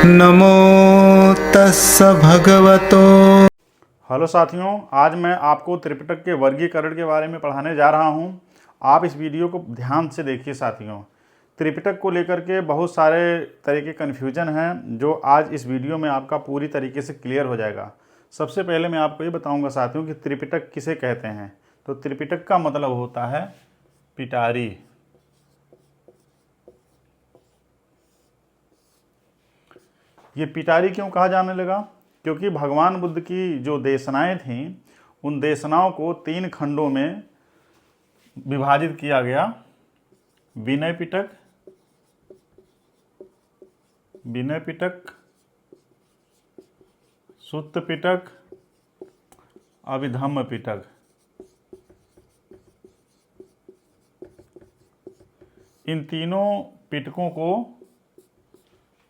नमो तस्स भगवतो। हेलो साथियों, आज मैं आपको त्रिपिटक के वर्गीकरण के बारे में पढ़ाने जा रहा हूं। आप इस वीडियो को ध्यान से देखिए साथियों। त्रिपिटक को लेकर के बहुत सारे तरह के कन्फ्यूजन हैं जो आज इस वीडियो में आपका पूरी तरीके से क्लियर हो जाएगा। सबसे पहले मैं आपको ये बताऊंगा साथियों कि त्रिपिटक किसे कहते हैं। तो त्रिपिटक का मतलब होता है पिटारी। ये पिटारी क्यों कहा जाने लगा? क्योंकि भगवान बुद्ध की जो देशनाएं थीं उन देशनाओं को 3 खंडों में विभाजित किया गया। विनय पिटक, विनय पिटक, सुत्त पिटक, अभिधम्म पिटक। इन तीनों पिटकों को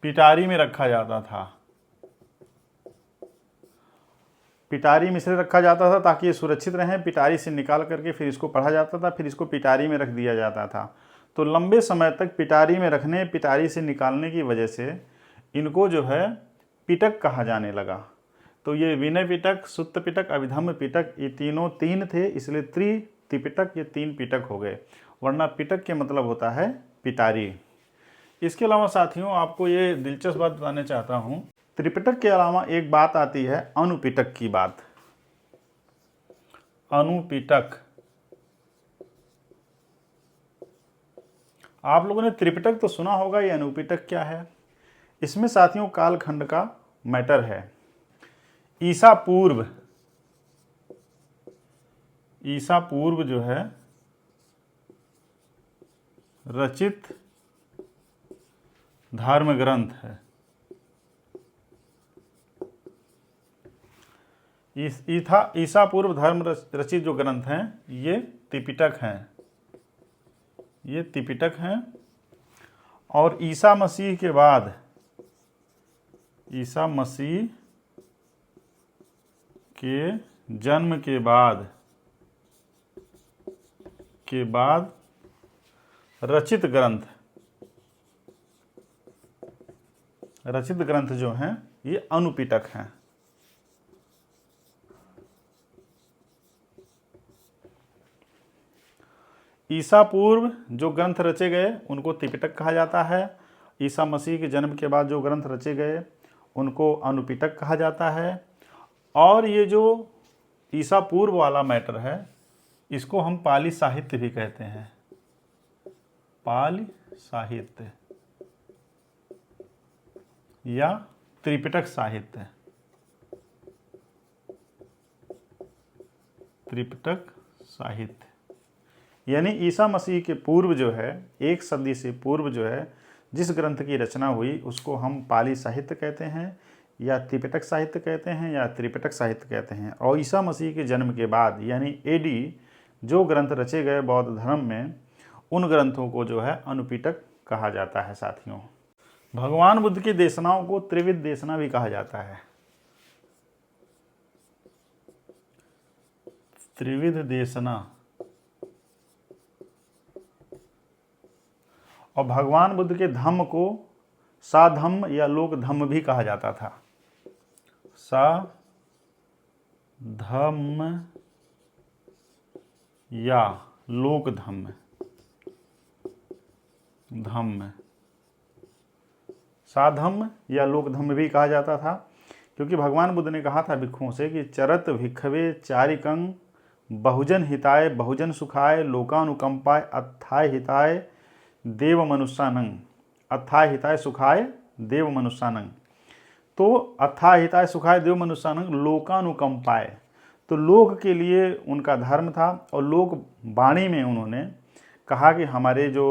पिटारी में रखा जाता था। पिटारी में इसलिए रखा जाता था ताकि ये सुरक्षित रहें। पिटारी से निकाल करके फिर इसको पढ़ा जाता था, फिर इसको पिटारी में रख दिया जाता था। तो लंबे समय तक पिटारी में रखने, पिटारी से निकालने की वजह से इनको जो है पिटक कहा जाने लगा। तो ये विनय पिटक, सुत्त पिटक, अभिधम्म पिटक, ये तीनों 3 थे, इसलिए त्रिपिटक, ये 3 पिटक हो गए। वरना पिटक के मतलब होता है पिटारी। इसके अलावा साथियों आपको ये दिलचस्प बात बताना चाहता हूँ। त्रिपिटक के अलावा एक बात आती है अनुपिटक की बात। अनुपिटक, आप लोगों ने त्रिपिटक तो सुना होगा, ये अनुपिटक क्या है? इसमें साथियों कालखंड का मैटर है। ईसा पूर्व जो है रचित धर्म ग्रंथ है। ईसा पूर्व धर्म रचित जो ग्रंथ हैं ये त्रिपिटक हैं, ये त्रिपिटक हैं। और ईसा मसीह के बाद, ईसा मसीह के जन्म के बाद रचित ग्रंथ जो हैं ये अनुपिटक हैं। ईसा पूर्व जो ग्रंथ रचे गए उनको त्रिपिटक कहा जाता है। ईसा मसीह के जन्म के बाद जो ग्रंथ रचे गए उनको अनुपिटक कहा जाता है। और ये जो ईसा पूर्व वाला मैटर है इसको हम पाली साहित्य भी कहते हैं। पाली साहित्य या त्रिपिटक साहित्य, त्रिपिटक साहित्य। यानी ईसा मसीह के पूर्व जो है, 1 सदी से पूर्व जो है जिस ग्रंथ की रचना हुई उसको हम पाली साहित्य कहते हैं या त्रिपिटक साहित्य कहते हैं या त्रिपिटक साहित्य कहते हैं। और ईसा मसीह के जन्म के बाद यानी AD जो ग्रंथ रचे गए बौद्ध धर्म में, उन ग्रंथों को जो है अनुपिटक कहा जाता है साथियों। भगवान बुद्ध की देशनाओं को त्रिविध देशना भी कहा जाता है। त्रिविध देशना। और भगवान बुद्ध के धम्म को साधम्म या लोक धम्म भी कहा जाता था। साधम्म या लोक धम्म, धम्म, साधम्म या लोक धम्म भी कहा जाता था। क्योंकि भगवान बुद्ध ने कहा था भिक्षुओं से कि चरत भिक्षवे चारिकं बहुजन हिताय बहुजन सुखाय लोकानुकंपाय अत्थाय हिताय देव मनुष्यानंग। अत्थाय हिताय सुखाय देव मनुष्यानंग। तो अत्थाय हिताय सुखाय देव मनुष्यानंग लोकानुकंपाय, तो लोक के लिए उनका धर्म था। और लोक वाणी में उन्होंने कहा कि हमारे जो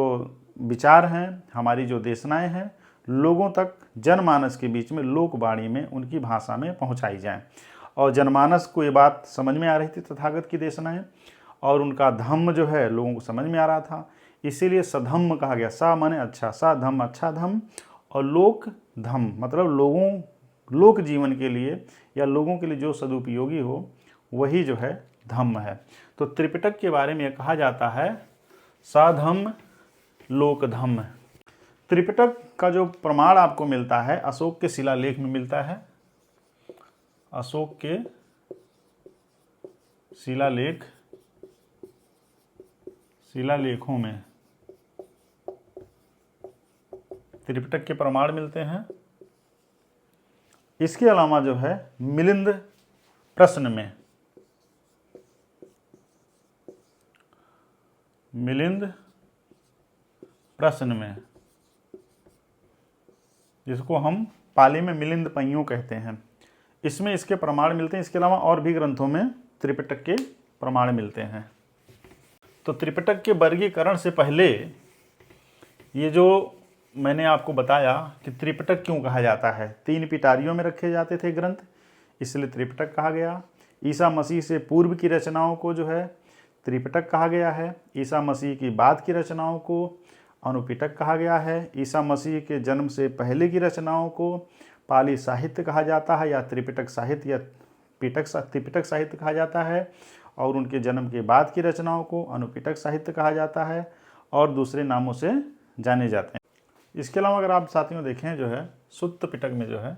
विचार हैं, हमारी जो देशनाएं हैं लोगों तक, जनमानस के बीच में लोकवाणी में उनकी भाषा में पहुंचाई जाए। और जनमानस को ये बात समझ में आ रही थी तथागत की देशनाएं, और उनका धम्म जो है लोगों को समझ में आ रहा था। इसीलिए सधम्म कहा गया। सा माने अच्छा, सा धम्म अच्छा धम्म, और लोक धम्म मतलब लोक जीवन के लिए या लोगों के लिए जो सदुपयोगी हो वही जो है धम्म है। तो त्रिपिटक के बारे में कहा जाता है साधम्म लोक धम्म। त्रिपिटक का जो प्रमाण आपको मिलता है अशोक के शिलालेख में मिलता है। अशोक के शिलालेखों में त्रिपिटक के प्रमाण मिलते हैं। इसके अलावा जो है मिलिंद प्रश्न में जिसको हम पाली में मिलिंद पंयो कहते हैं, इसमें इसके प्रमाण मिलते हैं। इसके अलावा और भी ग्रंथों में त्रिपिटक के प्रमाण मिलते हैं। तो त्रिपिटक के वर्गीकरण से पहले ये जो मैंने आपको बताया कि त्रिपिटक क्यों कहा जाता है, 3 पिटारियों में रखे जाते थे ग्रंथ, इसलिए त्रिपिटक कहा गया। ईसा मसीह से पूर्व की रचनाओं को जो है त्रिपिटक कहा गया है। ईसा मसीह की बाद की रचनाओं को अनुपिटक कहा गया है। ईसा मसीह के जन्म से पहले की रचनाओं को पाली साहित्य कहा जाता है या त्रिपिटक साहित्य या त्रिपिटक साहित्य कहा जाता है, और उनके जन्म के बाद की रचनाओं को अनुपिटक साहित्य कहा जाता है और दूसरे नामों से जाने जाते हैं। इसके अलावा अगर आप साथियों देखें जो है सुत्त पिटक में जो है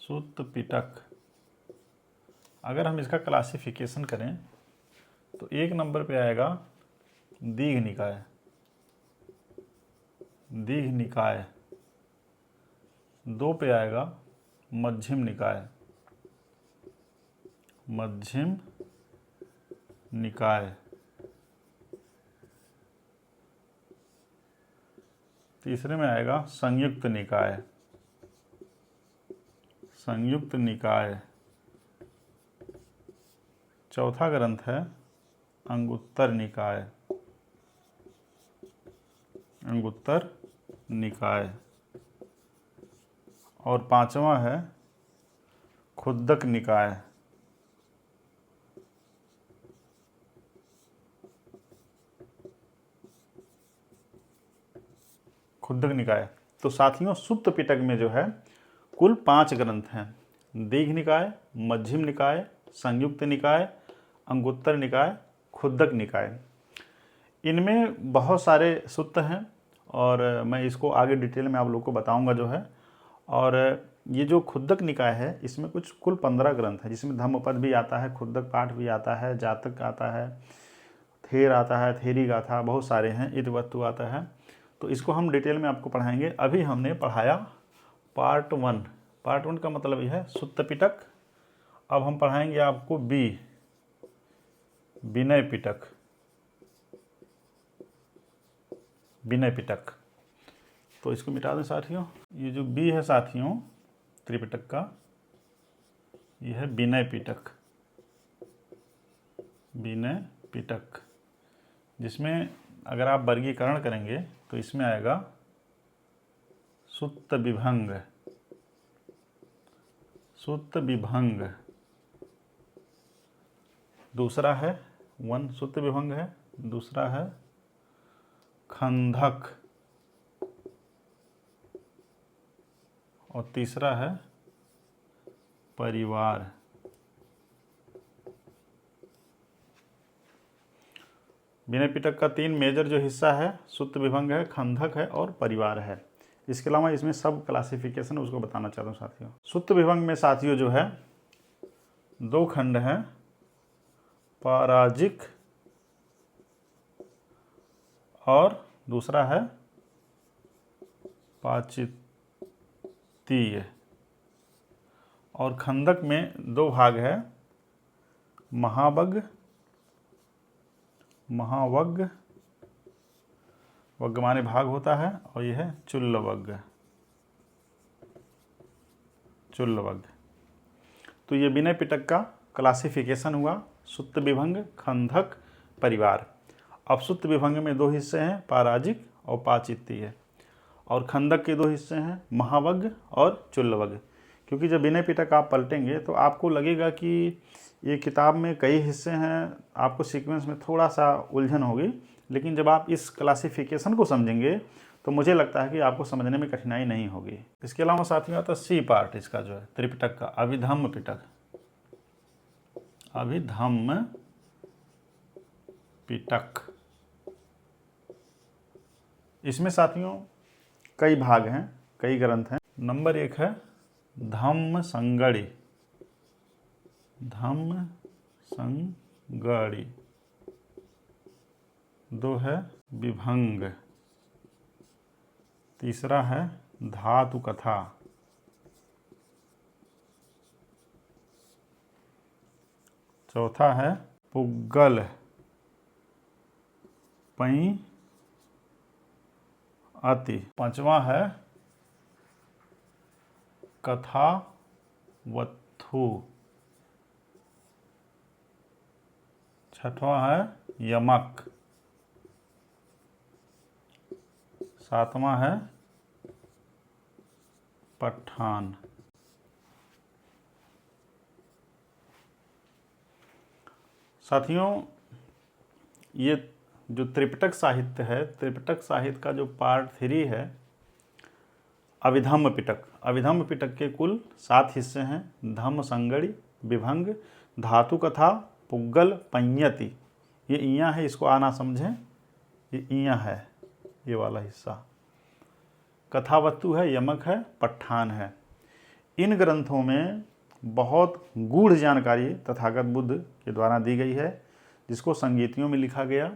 सुत्त पिटक, अगर हम इसका क्लासिफिकेशन करें तो 1 नंबर पे आएगा दीघ निकाय, 2 पे आएगा मध्यम निकाय, तीसरे में आएगा संयुक्त निकाय, चौथा ग्रंथ है अंगुत्तर निकाय, और 5वां है खुद्दक निकाय। तो साथियों सुत्त पिटक में जो है कुल 5 ग्रंथ हैं। दीघ निकाय, मध्यम निकाय, संयुक्त निकाय, अंगुत्तर निकाय, खुद्दक निकाय। इनमें बहुत सारे सुत्त हैं और मैं इसको आगे डिटेल में आप लोग को बताऊंगा जो है। और ये जो खुद्दक निकाय है इसमें कुल 15 ग्रंथ है, जिसमें धम्मपद भी आता है, खुद्दक पाठ भी आता है, जातक आता है, थेर आता है, थेरी गाथा, बहुत सारे हैं, इतवत्तु आता है। तो इसको हम डिटेल में आपको पढ़ाएंगे। अभी हमने पढ़ाया पार्ट 1। पार्ट 1 का मतलब यह है सुत्त पिटक। अब हम पढ़ाएंगे आपको विनय पिटक। तो इसको मिटा दें साथियों। ये जो बी है साथियों त्रिपिटक का, ये है विनय पिटक, जिसमें अगर आप वर्गीकरण करेंगे तो इसमें आएगा सुत्त विभंग, दूसरा है सुत्त विभंग है, दूसरा है खंधक, और तीसरा है परिवार। विनय पिटक का 3 मेजर जो हिस्सा है सुत्त विभंग है, खंधक है और परिवार है। इसके अलावा इसमें सब क्लासिफिकेशन उसको बताना चाहता हूँ साथियों। सुत्त विभंग में साथियों जो है 2 खंड हैं, पराजिक और दूसरा है पाचितीय। और खंदक में 2 भाग है, महावग वग माने भाग होता है, और यह है चुल्लवग। तो ये विनय पिटक का क्लासिफिकेशन हुआ, सुत्त विभंग, खंधक, परिवार। अब सुत्त विभंग में 2 हिस्से हैं, पराजिक और पाचितीय, और खंदक के 2 हिस्से हैं, महावग और चुल्लवग। क्योंकि जब विनय पिटक आप पलटेंगे तो आपको लगेगा कि ये किताब में कई हिस्से हैं, आपको सीक्वेंस में थोड़ा सा उलझन होगी, लेकिन जब आप इस क्लासिफिकेशन को समझेंगे तो मुझे लगता है कि आपको समझने में कठिनाई नहीं होगी। इसके अलावा साथियों आता है सी पार्ट इसका जो है त्रिपिटक का, अभिधम्म पिटक। इसमें साथियों कई भाग हैं, कई ग्रंथ हैं। नंबर 1 है धम्म संगड़ी, धम्म संगड़ी। 2 है विभंग। तीसरा है धातु कथा। चौथा है पुग्गल पई अति। 5वां है कथावत्थु। 6वां है यमक। 7वां है पठान। साथियों, ये जो त्रिपिटक साहित्य है, त्रिपिटक साहित्य का जो पार्ट 3 है अभिधम्म पिटक। अभिधम्म पिटक के कुल 7 हिस्से हैं। धम्म संगड़ी, विभंग, धातु कथा, पुग्गल, पंयति। ये इयां है, इसको आना समझें, ये इयां है ये वाला हिस्सा। कथावस्तु है, यमक है, पठान है। इन ग्रंथों में बहुत गूढ़ जानकारी तथागत बुद्ध के द्वारा दी गई है, जिसको संगीतियों में लिखा गया।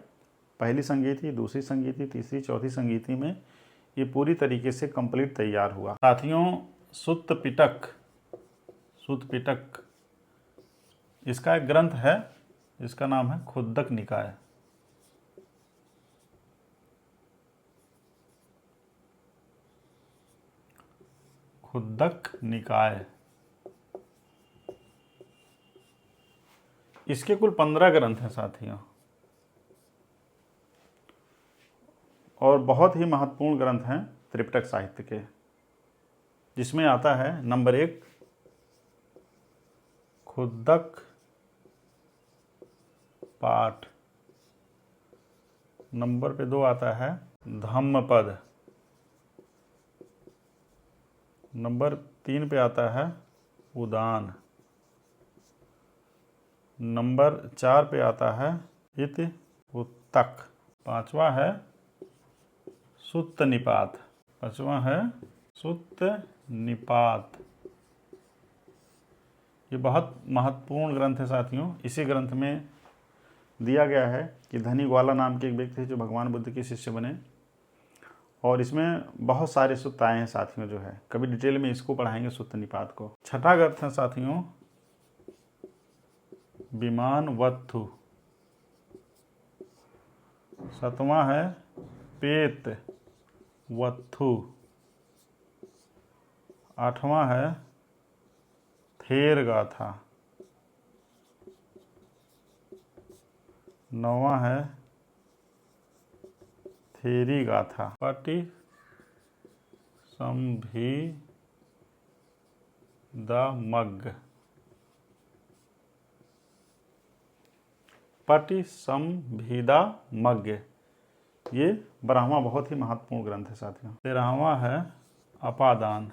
पहली संगीति, दूसरी संगीति, तीसरी, चौथी संगीति में ये पूरी तरीके से कंप्लीट तैयार हुआ। साथियों, सुत्त पिटक, सुत्त पिटक इसका एक ग्रंथ है, इसका नाम है खुद्दक निकाय। खुद्दक निकाय। इसके कुल 15 ग्रंथ हैं साथियों, और बहुत ही महत्वपूर्ण ग्रंथ हैं त्रिपिटक साहित्य के, जिसमें आता है नंबर 1 खुद्दक पाठ। नंबर पे 2 आता है धम्मपद। नंबर 3 पे आता है उदान। नंबर 4 पे आता है इति उत्तक। 5वां है सुत्त निपात। 5वां है सुत्त निपात। ये बहुत महत्वपूर्ण ग्रंथ है साथियों। इसी ग्रंथ में दिया गया है कि धनी ग्वाला नाम के एक व्यक्ति थे जो भगवान बुद्ध के शिष्य बने, और इसमें बहुत सारे सुत्त आए हैं साथियों। जो है कभी डिटेल में इसको पढ़ाएंगे सुत्त निपात को। 6ठा ग्रंथ है साथियों विमानवत्थु। 7वां है पेत वत्थु। 8वां है थेर गाथा। 9वां है थेरी गाथा। पटि संभिदामग्ग। पटि संभिदामग्ग ये 12वां बहुत ही महत्वपूर्ण ग्रंथ है साथियों। 13वां है अपादान।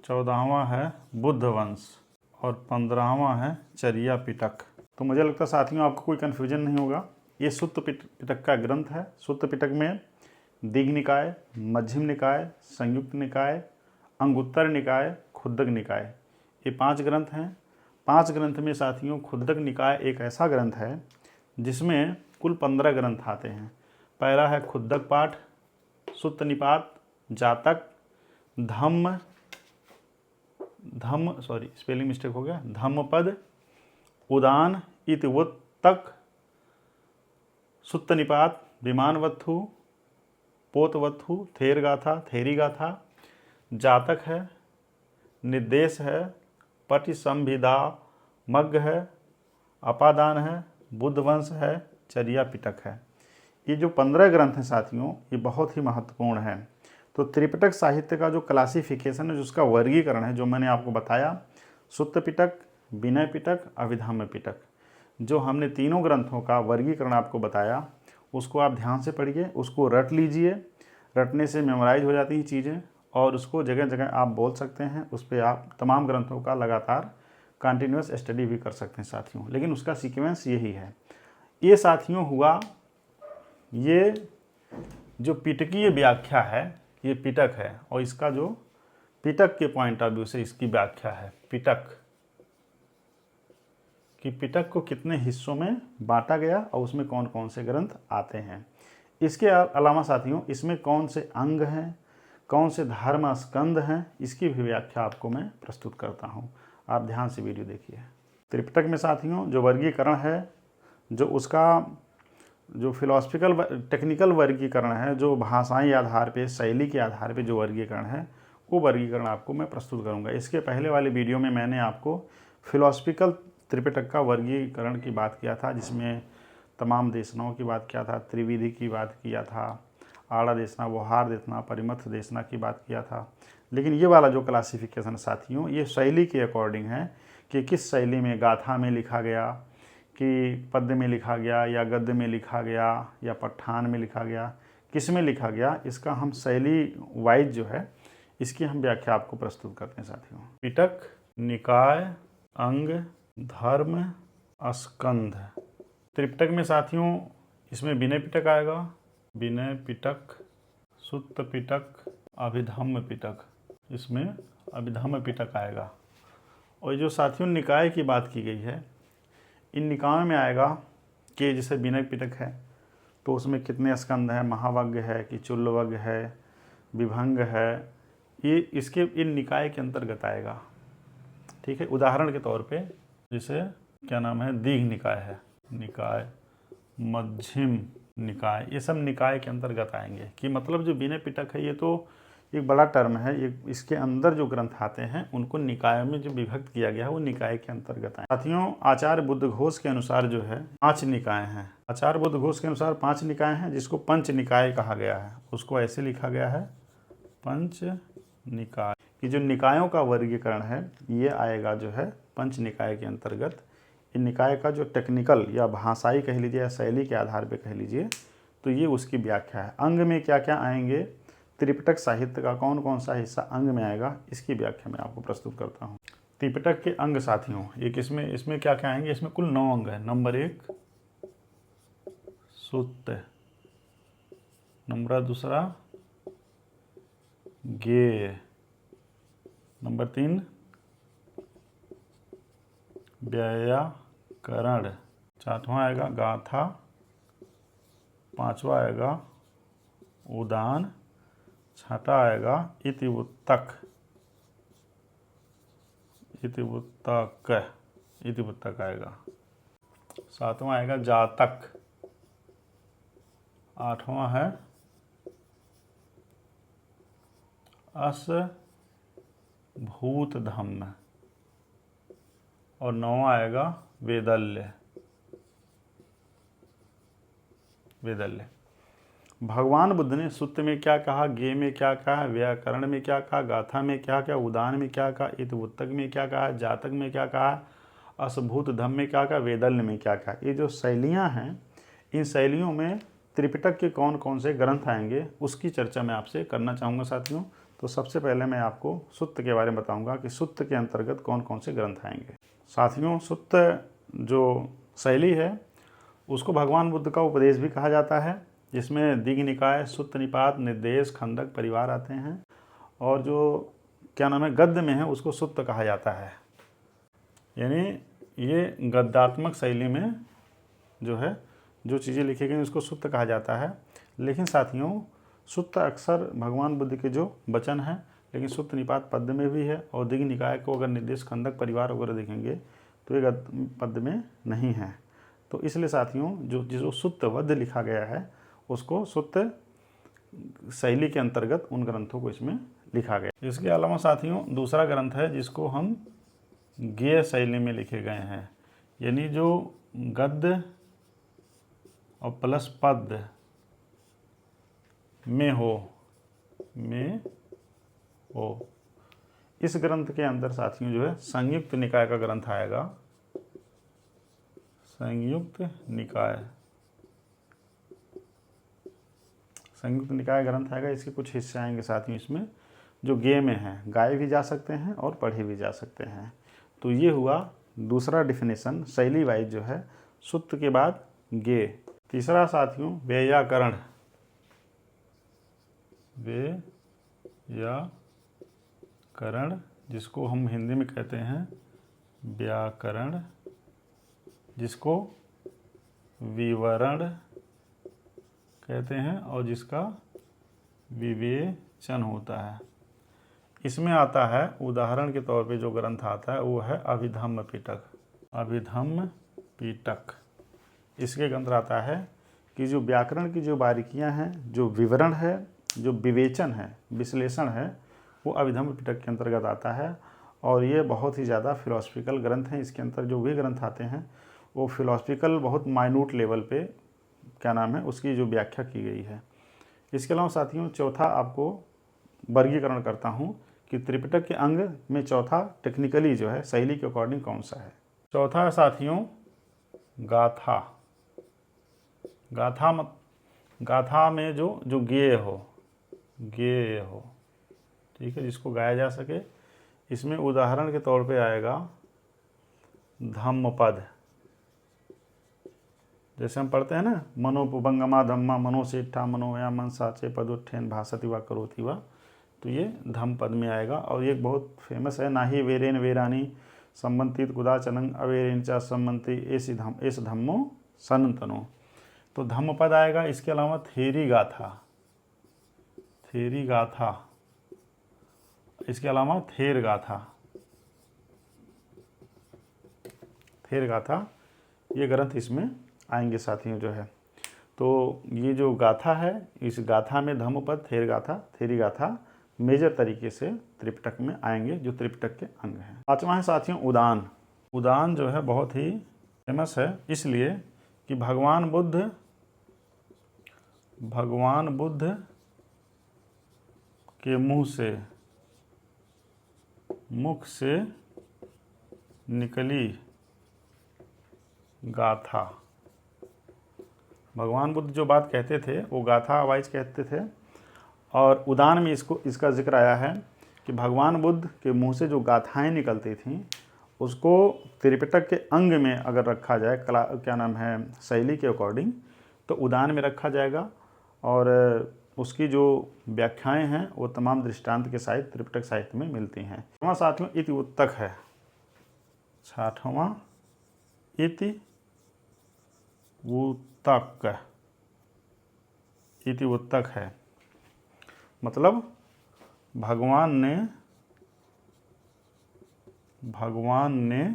14वां है बुद्ध वंश, और 15वां है चर्या पिटक। तो मुझे लगता है साथियों आपको कोई कन्फ्यूजन नहीं होगा। ये सुत्त पिटक का ग्रंथ है। सुत्त पिटक में दीघ निकाय, मध्यम निकाय, संयुक्त निकाय, अंगुत्तर निकाय, खुद्दक निकाय, ये 5 ग्रंथ हैं। 5 ग्रंथ में साथियों खुद्दक निकाय एक ऐसा ग्रंथ है जिसमें कुल 15 ग्रंथ आते हैं। पहला है खुद्दक पाठ, सुत्त निपात, जातक, स्पेलिंग मिस्टेक हो गया, धम्मपद, उदान, इतिवुत्तक, सुत्त निपात, विमानवत्थु, पोतवत्थु, थेर गाथा, थेरी गाथा, जातक है, निर्देश है, पटि संभिदा मग्ग है, अपादान है, बुद्ध वंश है, चर्या पिटक है। ये जो 15 ग्रंथ हैं साथियों ये बहुत ही महत्वपूर्ण हैं। तो त्रिपिटक साहित्य का जो क्लासिफिकेशन है, जो उसका वर्गीकरण है, जो मैंने आपको बताया, सुत्त पिटक, विनय पिटक, अभिधम्म पिटक, जो हमने तीनों ग्रंथों का वर्गीकरण आपको बताया, उसको आप ध्यान से पढ़िए, उसको रट लीजिए। रटने से मेमोराइज हो जाती हैं चीज़ें, और उसको जगह जगह आप बोल सकते हैं। उस पर आप तमाम ग्रंथों का लगातार कंटिन्यूस स्टडी भी कर सकते हैं साथियों। लेकिन उसका सीक्वेंस यही है। ये साथियों हुआ ये जो पिटकीय व्याख्या है ये पिटक है, और इसका जो पिटक के पॉइंट ऑफ व्यू से इसकी व्याख्या है पिटक, कि पिटक को कितने हिस्सों में बांटा गया और उसमें कौन कौन से ग्रंथ आते हैं। इसके अलावा साथियों इसमें कौन से अंग हैं, कौन से धर्म स्कंद हैं, इसकी भी व्याख्या आपको मैं प्रस्तुत करता हूं। आप ध्यान से वीडियो देखिए। त्रिपिटक में साथियों जो वर्गीकरण है, जो उसका जो फिलॉसफिकल टेक्निकल वर्गीकरण है, जो भाषाई आधार पे शैली के आधार पे जो वर्गीकरण है, वो वर्गीकरण आपको मैं प्रस्तुत करूंगा। इसके पहले वाले वीडियो में मैंने आपको फिलॉसफिकल त्रिपिटक का वर्गीकरण की बात किया था, जिसमें तमाम देशनाओं की बात किया था, त्रिविधि की बात किया था, आड़ा देशना, व्यवहार देशना, परिमथ देशना की बात किया था। लेकिन ये वाला जो क्लासिफिकेशन साथियों ये शैली के अकॉर्डिंग है कि किस शैली में, गाथा में लिखा गया कि पद्य में लिखा गया या गद्य में लिखा गया या पठान में लिखा गया, किस में लिखा गया, इसका हम शैली वाइज जो है इसकी हम व्याख्या आपको प्रस्तुत करते हैं साथियों। पिटक, निकाय, अंग, धर्म, स्कंध। त्रिपिटक में साथियों इसमें विनय पिटक आएगा, विनय पिटक, सुत्त पिटक, अभिधम्म पिटक, इसमें अभिधम्म पिटक आएगा। और जो साथियों निकाय की बात की गई है, इन निकायों में आएगा कि जैसे विनय पिटक है तो उसमें कितने स्कंद हैं, महावग्ग है कि चुल्लवग्ग है, विभंग है, ये इसके इन निकाय के अंतर्गत आएगा। ठीक है, उदाहरण के तौर पे जैसे क्या नाम है, दीघ निकाय है, निकाय, मध्यम निकाय, ये सब निकाय के अंतर्गत आएंगे। कि मतलब जो विनय पिटक है ये तो एक बड़ा टर्म है, ये इसके अंदर जो ग्रंथ आते हैं उनको निकाय में जो विभक्त किया गया है वो निकाय के अंतर्गत आए। साथियों आचार्य बुद्ध घोष के अनुसार जो है 5 निकाय हैं। आचार्य बुद्ध घोष के अनुसार 5 निकाय हैं, जिसको पंच निकाय कहा गया है। उसको ऐसे लिखा गया है पंच निकाय। कि जो निकायों का वर्गीकरण है ये आएगा जो है पंच निकाय के अंतर्गत। इन निकाय का जो टेक्निकल या भाषाई कह लीजिए या शैली के आधार पर कह लीजिए तो ये उसकी व्याख्या है। अंग में क्या क्या आएंगे, त्रिपिटक साहित्य का कौन कौन सा हिस्सा अंग में आएगा, इसकी व्याख्या मैं आपको प्रस्तुत करता हूँ। त्रिपिटक के अंग साथियों एक इसमें क्या क्या आएंगे, इसमें कुल 9 अंग है। नंबर 1 सुत्त, नंबर 2 गेय, नंबर 3 व्याकरण, 4वां आएगा गाथा, 5वां आएगा उदान, 6वां आएगा इतिवृत्तक, इतिवृत्तक आएगा, 7वां आएगा जातक, 8वां है असभूत धम्म, और 9वां आएगा वेदल्य। भगवान बुद्ध ने सुत्त में क्या कहा, गे में क्या कहा, व्याकरण में क्या कहा, गाथा में क्या कहा, उदान में क्या कहा, इतिवृत्तक में क्या कहा, जातक में क्या कहा, असभूत धम्म में क्या कहा, वेदल्य में क्या कहा। ये जो शैलियाँ हैं इन शैलियों में त्रिपिटक के कौन कौन से ग्रंथ आएंगे उसकी चर्चा मैं आपसे करना चाहूँगा साथियों। तो सबसे पहले मैं आपको सुत्त के बारे में बताऊँगा कि सुत्त के अंतर्गत कौन कौन से ग्रंथ आएंगे। साथियों सुत्त जो शैली है उसको भगवान बुद्ध का उपदेश भी कहा जाता है, जिसमें दीघ निकाय, सुत्त निपात, निर्देश, खंडक, परिवार आते हैं। और जो क्या नाम है गद्य में है उसको सुत्त कहा जाता है। यानी ये गद्यात्मक शैली में जो है जो चीज़ें लिखी गई उसको सुत्त कहा जाता है। लेकिन साथियों सुत्त अक्सर भगवान बुद्ध के जो वचन हैं, लेकिन सुत्त निपात पद्य में भी है, और दीघ निकाय को अगर निर्देश, खंडक, परिवार वगैरह देखेंगे तो ये पद्य में नहीं है। तो इसलिए साथियों जो सुत्त वद्य लिखा गया है उसको सुत्त शैली के अंतर्गत उन ग्रंथों को इसमें लिखा गया। इसके अलावा साथियों दूसरा ग्रंथ है जिसको हम गेय शैली में लिखे गए हैं, यानी जो गद्य और प्लस पद्य में हो। इस ग्रंथ के अंदर साथियों जो है संयुक्त निकाय का ग्रंथ आएगा, संयुक्त निकाय ग्रंथ आएगा। इसके कुछ हिस्से आएंगे साथियों इसमें जो गेय में हैं, गाए भी जा सकते हैं और पढ़े भी जा सकते हैं। तो ये हुआ दूसरा डिफिनेशन शैली वाइज जो है सुत्त के बाद गेय। तीसरा साथियों व्याकरण, व्याकरण जिसको हम हिंदी में कहते हैं व्याकरण, जिसको विवरण कहते हैं और जिसका विवेचन होता है। इसमें आता है उदाहरण के तौर पे जो ग्रंथ आता है वो है अभिधम्म पिटक। अभिधम्म पिटक इसके अंदर आता है कि जो व्याकरण की जो बारीकियां हैं, जो विवरण है, जो विवेचन है, विश्लेषण है, वो अभिधम्म पिटक के अंतर्गत आता है। और ये बहुत ही ज़्यादा फिलोसफिकल ग्रंथ हैं। इसके अंदर जो भी ग्रंथ आते हैं वो फिलोसफिकल बहुत माइन्यूट लेवल पे क्या नाम है उसकी जो व्याख्या की गई है। इसके अलावा साथियों चौथा आपको वर्गीकरण करता हूँ कि त्रिपिटक के अंग में चौथा टेक्निकली जो है शैली के अकॉर्डिंग कौन सा है। चौथा है साथियों गाथा। गाथा में जो गेय हो, ठीक है, जिसको गाया जा सके। इसमें उदाहरण के तौर पे आएगा धम्मपद। जैसे हम पढ़ते हैं ना, मनोपुबंगमा धम्मा मनोसेठा मनोया मनसा चे पदुत्थेन भासति वा करोति वा, तो ये धम्म पद में आएगा। और ये बहुत फेमस है, ना ही वेरेन वेरानी संबंधित कुदाचनं अवेरेन चा संबंधी एस धम्मो सनतनो, तो धम्म पद आएगा। इसके अलावा थेरी गाथा, इसके अलावा थेर गाथा, ये ग्रंथ इसमें आएंगे साथियों जो है। तो ये जो गाथा है, इस गाथा में धम्मपद, थेरी गाथा मेजर तरीके से त्रिपिटक में आएंगे, जो त्रिपिटक के अंग हैं। पांचवा है साथियों उदान। उदान जो है बहुत ही फेमस है, इसलिए कि भगवान बुद्ध के मुख से निकली गाथा। भगवान बुद्ध जो बात कहते थे वो गाथा वाइज कहते थे। और उदान में इसका जिक्र आया है कि भगवान बुद्ध के मुंह से जो गाथाएं निकलती थीं उसको त्रिपिटक के अंग में अगर रखा जाए, कला क्या नाम है शैली के अकॉर्डिंग, तो उदान में रखा जाएगा। और उसकी जो व्याख्याएं हैं वो तमाम दृष्टांत के साहित्य त्रिपिटक साहित्य में मिलती हैं। छठवां साथियों इति उत्तक है। छठवां इति उत्तक है, मतलब भगवान ने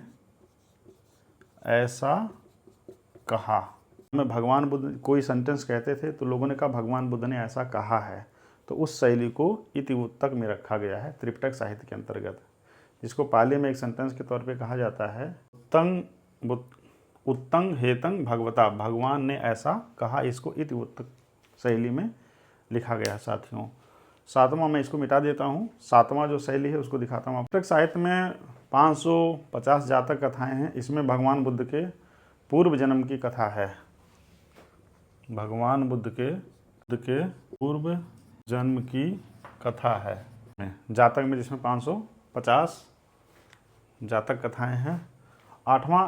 ऐसा कहा। में भगवान बुद्ध कोई सेंटेंस कहते थे तो लोगों ने कहा भगवान बुद्ध ने ऐसा कहा है, तो उस शैली को इति उत्तक में रखा गया है त्रिपिटक साहित्य के अंतर्गत, जिसको पाली में एक सेंटेंस के तौर पे कहा जाता है उत्तंग हेतंग भगवता, भगवान ने ऐसा कहा। इसको इति उत्तक शैली में लिखा गया है साथियों। सातवां मैं इसको मिटा देता हूँ, सातवां जो शैली है उसको दिखाता हूँ। त्रिपिटक साहित्य में 550 जातक कथाएं हैं। इसमें भगवान बुद्ध के पूर्व जन्म की कथा है। भगवान बुद्ध के पूर्व जन्म की कथा है जातक में, जिसमें 550 जातक कथाएं हैं। आठवां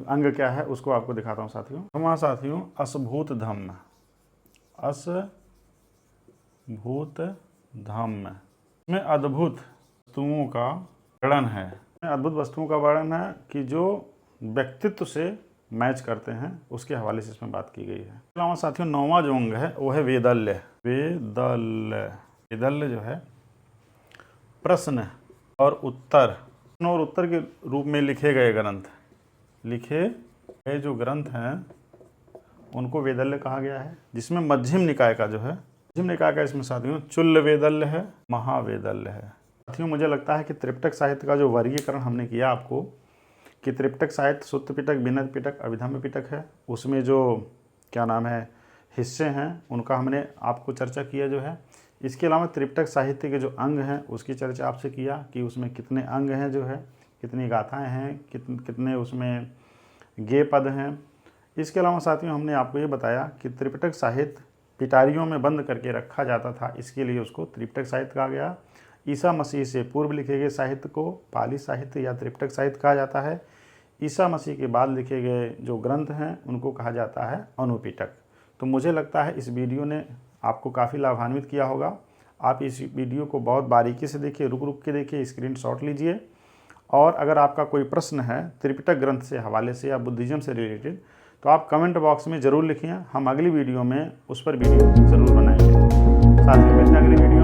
अंग क्या है उसको आपको दिखाता हूँ साथियों। आठवां साथियों असभूत धम्म। इसमें अद्भुत वस्तुओं का वर्णन है। अद्भुत वस्तुओं का वर्णन है कि जो व्यक्तित्व से मैच करते हैं, उसके हवाले से इसमें बात की गई है। इसके अलावा साथियों नौवां जो अंग है वो है वेदल्य। वेदल्य जो है प्रश्न और उत्तर के रूप में लिखे गए जो ग्रंथ हैं उनको वेदल्य कहा गया है। जिसमें मध्यम निकाय का इसमें साथियों चुल्ल वेदल्य है, महावेदल्य है। साथियों मुझे लगता है कि त्रिपिटक साहित्य का जो वर्गीकरण हमने किया आपको कि त्रिपिटक साहित्य सुत्त पिटक, बिनद पिटक, अभिधम्म पिटक है, उसमें जो क्या नाम है हिस्से हैं उनका हमने आपको चर्चा किया जो है। इसके अलावा त्रिपिटक साहित्य के जो अंग हैं उसकी चर्चा आपसे किया कि उसमें कितने अंग हैं जो है, कितनी गाथाएं हैं, कितने उसमें गेय पद हैं। इसके अलावा साथियों हमने आपको ये बताया कि त्रिपिटक साहित्य पिटारियों में बंद करके रखा जाता था, इसके लिए उसको त्रिपिटक साहित्य कहा गया। ईसा मसीह से पूर्व लिखे गए साहित्य को पाली साहित्य या त्रिपिटक साहित्य कहा जाता है। ईसा मसीह के बाद लिखे गए जो ग्रंथ हैं उनको कहा जाता है अनुपिटक। तो मुझे लगता है इस वीडियो ने आपको काफ़ी लाभान्वित किया होगा। आप इस वीडियो को बहुत बारीकी से देखिए, रुक रुक के देखिए, स्क्रीनशॉट लीजिए। और अगर आपका कोई प्रश्न है त्रिपिटक ग्रंथ से हवाले से या बुद्धिज़्म से रिलेटेड तो आप कमेंट बॉक्स में ज़रूर लिखिए। हम अगली वीडियो में उस पर वीडियो ज़रूर बनाएंगे। साथ में मिलते हैं अगली वीडियो।